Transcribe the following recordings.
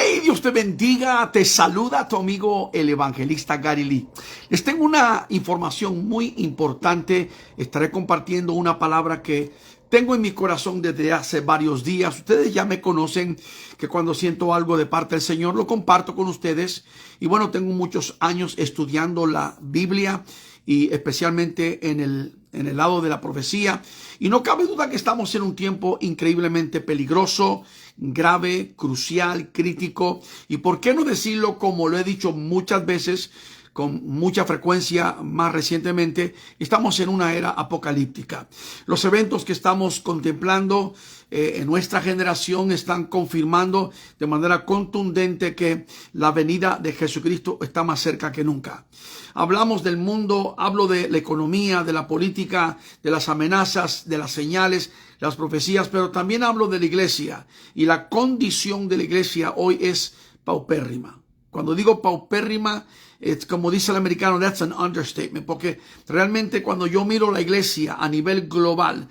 Hey, Dios te bendiga, te saluda tu amigo el evangelista Gary Lee. Les tengo una información muy importante. Estaré compartiendo una palabra que tengo en mi corazón desde hace varios días. Ustedes ya me conocen que cuando siento algo de parte del Señor lo comparto con ustedes. Y bueno, tengo muchos años estudiando la Biblia y especialmente en el lado de la profecía. Y no cabe duda que estamos en un tiempo increíblemente peligroso, grave, crucial, crítico. Y por qué no decirlo como lo he dicho muchas veces, con mucha frecuencia más recientemente, estamos en una era apocalíptica. Los eventos que estamos contemplando en nuestra generación están confirmando de manera contundente que la venida de Jesucristo está más cerca que nunca. Hablamos del mundo, hablo de la economía, de la política, de las amenazas, de las señales, las profecías, pero también hablo de la iglesia. Y la condición de la iglesia hoy es paupérrima. Cuando digo paupérrima, es como dice el americano, that's an understatement, porque realmente cuando yo miro la iglesia a nivel global,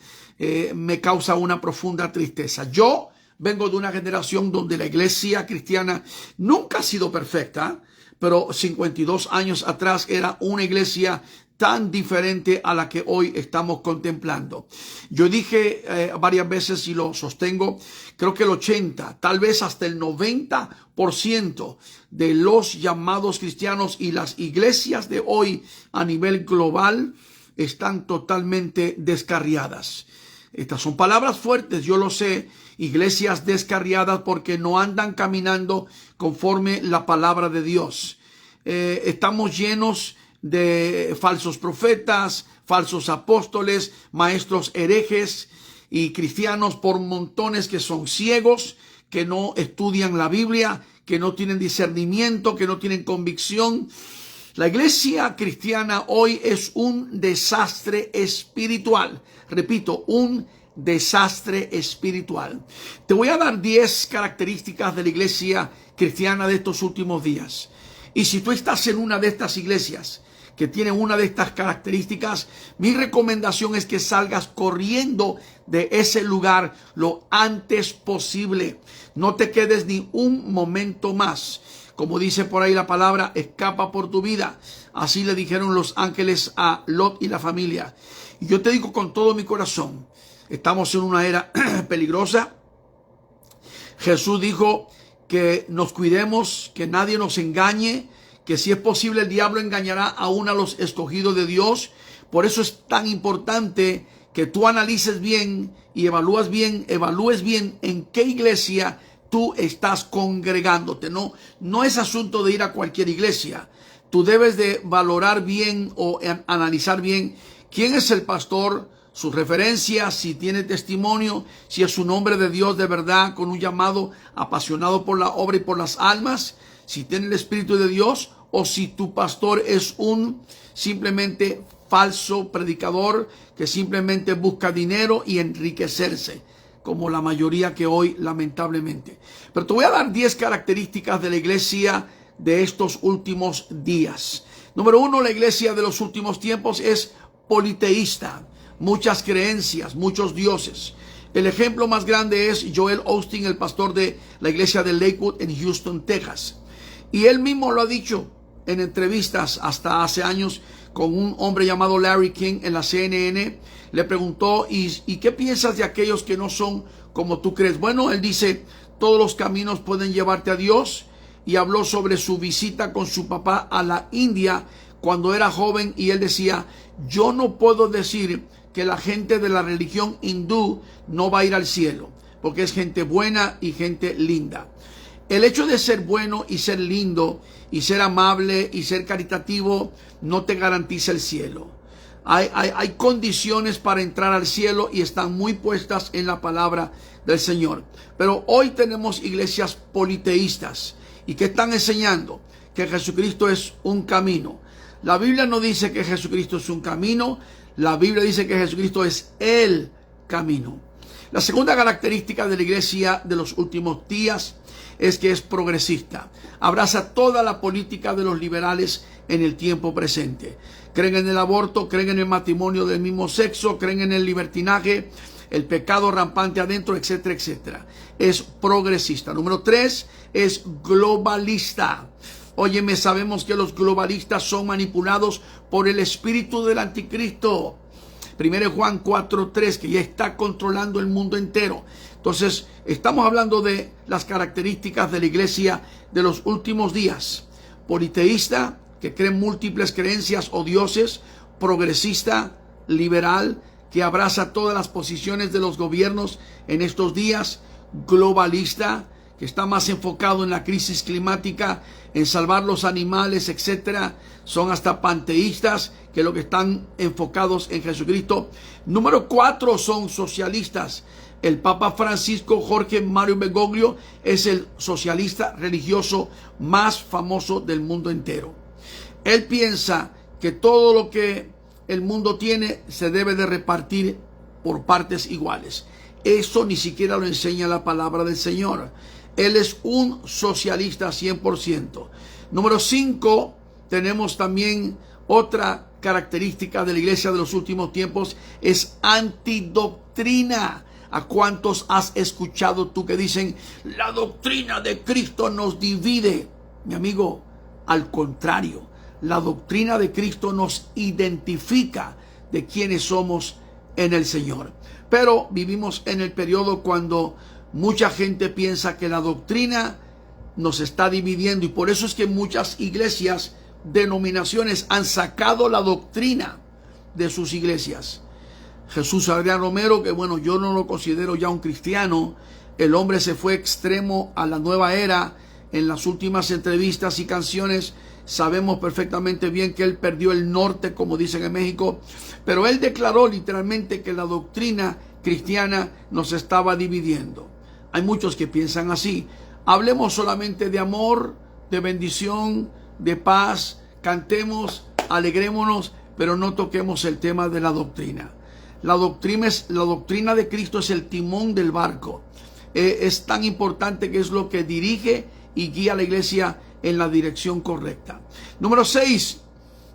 me causa una profunda tristeza. Yo vengo de una generación donde la iglesia cristiana nunca ha sido perfecta, pero 52 años atrás era una iglesia tan diferente a la que hoy estamos contemplando. Yo dije varias veces y lo sostengo, creo que el 80, tal vez hasta el 90% de los llamados cristianos y las iglesias de hoy a nivel global están totalmente descarriadas. Estas son palabras fuertes, yo lo sé, iglesias descarriadas porque no andan caminando conforme la palabra de Dios. Estamos llenos de falsos profetas, falsos apóstoles, maestros herejes y cristianos por montones que son ciegos, que no estudian la Biblia, que no tienen discernimiento, que no tienen convicción. La iglesia cristiana hoy es un desastre espiritual. Repito, un desastre espiritual. Te voy a dar 10 características de la iglesia cristiana de estos últimos días. Y si tú estás en una de estas iglesias que tiene una de estas características, mi recomendación es que salgas corriendo de ese lugar lo antes posible. No te quedes ni un momento más. Como dice por ahí la palabra, escapa por tu vida. Así le dijeron los ángeles a Lot y la familia. Y yo te digo con todo mi corazón, estamos en una era peligrosa. Jesús dijo que nos cuidemos, que nadie nos engañe, que si es posible el diablo engañará aún a los escogidos de Dios. Por eso es tan importante que tú analices bien y evalúes bien en qué iglesia tú estás congregándote. No es asunto de ir a cualquier iglesia. Tú debes de valorar bien o analizar bien quién es el pastor, sus referencias, si tiene testimonio, si es un hombre de Dios de verdad, con un llamado apasionado por la obra y por las almas, si tiene el Espíritu de Dios, o si tu pastor es un simplemente falso predicador que simplemente busca dinero y enriquecerse, como la mayoría que hoy lamentablemente. Pero te voy a dar 10 características de la iglesia de estos últimos días. Número 1, la iglesia de los últimos tiempos es politeísta. Muchas creencias, muchos dioses. El ejemplo más grande es Joel Osteen, el pastor de la iglesia de Lakewood en Houston, Texas. Y él mismo lo ha dicho en entrevistas hasta hace años con un hombre llamado Larry King en la CNN. Le preguntó, ¿y qué piensas de aquellos que no son como tú crees? Bueno, él dice, todos los caminos pueden llevarte a Dios. Y habló sobre su visita con su papá a la India cuando era joven. Y él decía, yo no puedo decir que la gente de la religión hindú no va a ir al cielo, porque es gente buena y gente linda. El hecho de ser bueno y ser lindo y ser amable y ser caritativo no te garantiza el cielo. Hay condiciones para entrar al cielo y están muy puestas en la palabra del Señor. Pero hoy tenemos iglesias politeístas y que están enseñando que Jesucristo es un camino. La Biblia no dice que Jesucristo es un camino. La Biblia dice que Jesucristo es el camino. La segunda característica de la iglesia de los últimos días es que es progresista. Abraza toda la política de los liberales en el tiempo presente. Creen en el aborto, creen en el matrimonio del mismo sexo, creen en el libertinaje, el pecado rampante adentro, etcétera, etcétera. Es progresista. Número 3 es globalista. Óyeme, sabemos que los globalistas son manipulados por el espíritu del anticristo. 1 Juan 4:3, que ya está controlando el mundo entero. Entonces, estamos hablando de las características de la iglesia de los últimos días. Politeísta, que cree en múltiples creencias o dioses. Progresista, liberal, que abraza todas las posiciones de los gobiernos en estos días. Globalista, que está más enfocado en la crisis climática, en salvar los animales, etcétera. Son hasta panteístas, que lo que están enfocados en Jesucristo. Número 4 son socialistas. El Papa Francisco Jorge Mario Bergoglio es el socialista religioso más famoso del mundo entero. Él piensa que todo lo que el mundo tiene se debe de repartir por partes iguales. Eso ni siquiera lo enseña la palabra del Señor. Él es un socialista 100%. Número 5, tenemos también otra característica de la iglesia de los últimos tiempos, es antidoctrina. ¿A cuántos has escuchado tú que dicen, la doctrina de Cristo nos divide? Mi amigo, al contrario, la doctrina de Cristo nos identifica de quiénes somos en el Señor. Pero vivimos en el periodo cuando mucha gente piensa que la doctrina nos está dividiendo, y por eso es que muchas iglesias, denominaciones han sacado la doctrina de sus iglesias. Jesús Adrián Romero, que bueno, yo no lo considero ya un cristiano, el hombre se fue extremo a la nueva era. En las últimas entrevistas y canciones sabemos perfectamente bien que él perdió el norte, como dicen en México, pero él declaró literalmente que la doctrina cristiana nos estaba dividiendo. Hay muchos que piensan así. Hablemos solamente de amor, de bendición, de paz, cantemos, alegrémonos, pero no toquemos el tema de la doctrina. La doctrina de Cristo es el timón del barco. Es tan importante que es lo que dirige y guía a la iglesia en la dirección correcta. Número 6,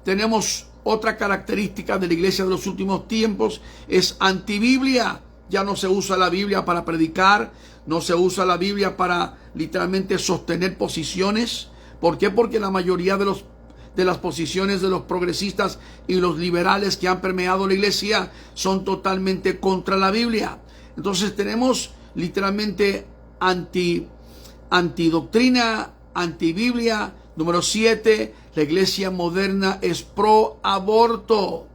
tenemos otra característica de la iglesia de los últimos tiempos, es antibiblia. Ya no se usa la Biblia para predicar, no se usa la Biblia para literalmente sostener posiciones. ¿Por qué? Porque la mayoría de las posiciones de los progresistas y los liberales que han permeado la iglesia son totalmente contra la Biblia. Entonces tenemos literalmente antidoctrina, antibiblia. Número 7, la iglesia moderna es pro aborto.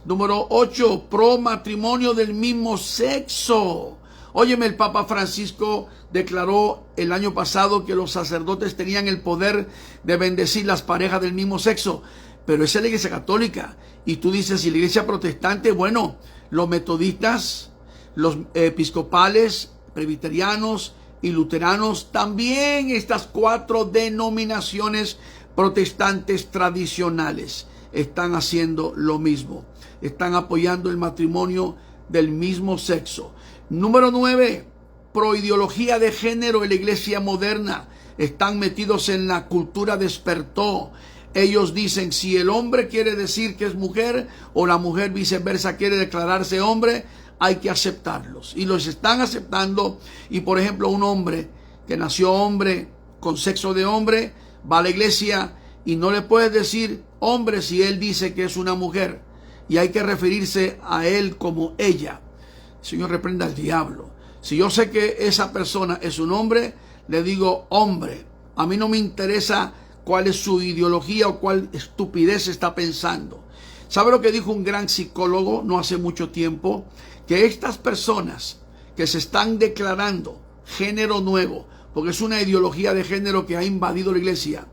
Número 8, pro matrimonio del mismo sexo. Óyeme, el Papa Francisco declaró el año pasado que los sacerdotes tenían el poder de bendecir las parejas del mismo sexo, pero esa es la iglesia católica. Y tú dices, ¿y la iglesia protestante? Bueno, los metodistas, los episcopales, presbiterianos y luteranos, también estas 4 denominaciones protestantes tradicionales están haciendo lo mismo. Están apoyando el matrimonio del mismo sexo. Número 9, proideología de género en la iglesia moderna. Están metidos en la cultura despertó. Ellos dicen, si el hombre quiere decir que es mujer o la mujer viceversa quiere declararse hombre, hay que aceptarlos. Y los están aceptando. Y por ejemplo, un hombre que nació hombre con sexo de hombre va a la iglesia y no le puedes decir hombre si él dice que es una mujer. Y hay que referirse a él como ella. Señor, reprenda al diablo. Si yo sé que esa persona es un hombre, le digo hombre. A mí no me interesa cuál es su ideología o cuál estupidez está pensando. ¿Sabe lo que dijo un gran psicólogo no hace mucho tiempo? Que estas personas que se están declarando género nuevo, porque es una ideología de género que ha invadido la iglesia.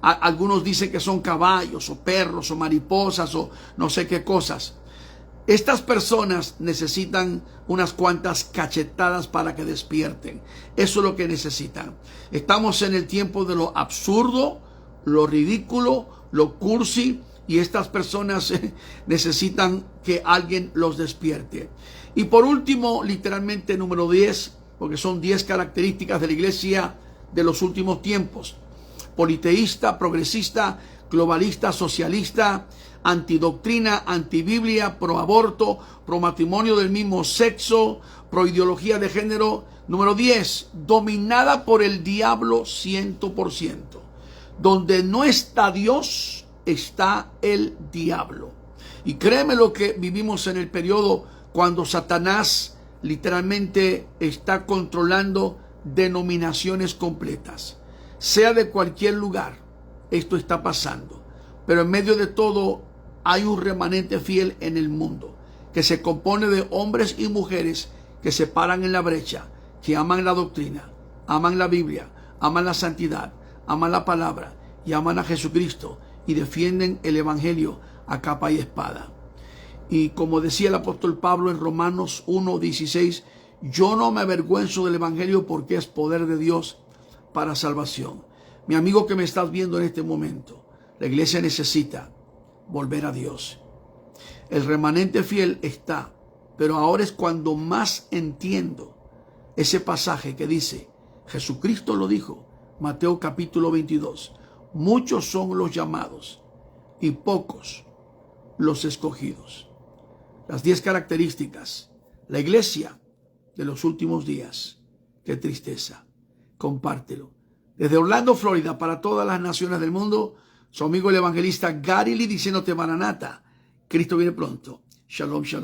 Algunos dicen que son caballos o perros o mariposas o no sé qué cosas. Estas personas necesitan unas cuantas cachetadas para que despierten. Eso es lo que necesitan. Estamos en el tiempo de lo absurdo, lo ridículo, lo cursi, y estas personas necesitan que alguien los despierte. Y por último, literalmente número 10, porque son 10 características de la iglesia de los últimos tiempos. Politeísta, progresista, globalista, socialista, antidoctrina, antibiblia, pro aborto, pro matrimonio del mismo sexo, pro ideología de género. Número 10, dominada por el diablo 100%. Donde no está Dios, está el diablo. Y créeme lo que vivimos en el periodo cuando Satanás literalmente está controlando denominaciones completas. Sea de cualquier lugar, esto está pasando. Pero en medio de todo hay un remanente fiel en el mundo que se compone de hombres y mujeres que se paran en la brecha, que aman la doctrina, aman la Biblia, aman la santidad, aman la palabra y aman a Jesucristo y defienden el evangelio a capa y espada. Y como decía el apóstol Pablo en Romanos 1:16, yo no me avergüenzo del evangelio porque es poder de Dios para salvación. Mi amigo que me estás viendo en este momento, la iglesia necesita volver a Dios. El remanente fiel está, pero ahora es cuando más entiendo ese pasaje que dice, Jesucristo lo dijo, Mateo capítulo 22, muchos son los llamados y pocos los escogidos. Las 10 características, la iglesia de los últimos días. Qué tristeza. Compártelo. Desde Orlando, Florida, para todas las naciones del mundo, su amigo el evangelista Gary Lee diciéndote Maranata, Cristo viene pronto. Shalom, shalom.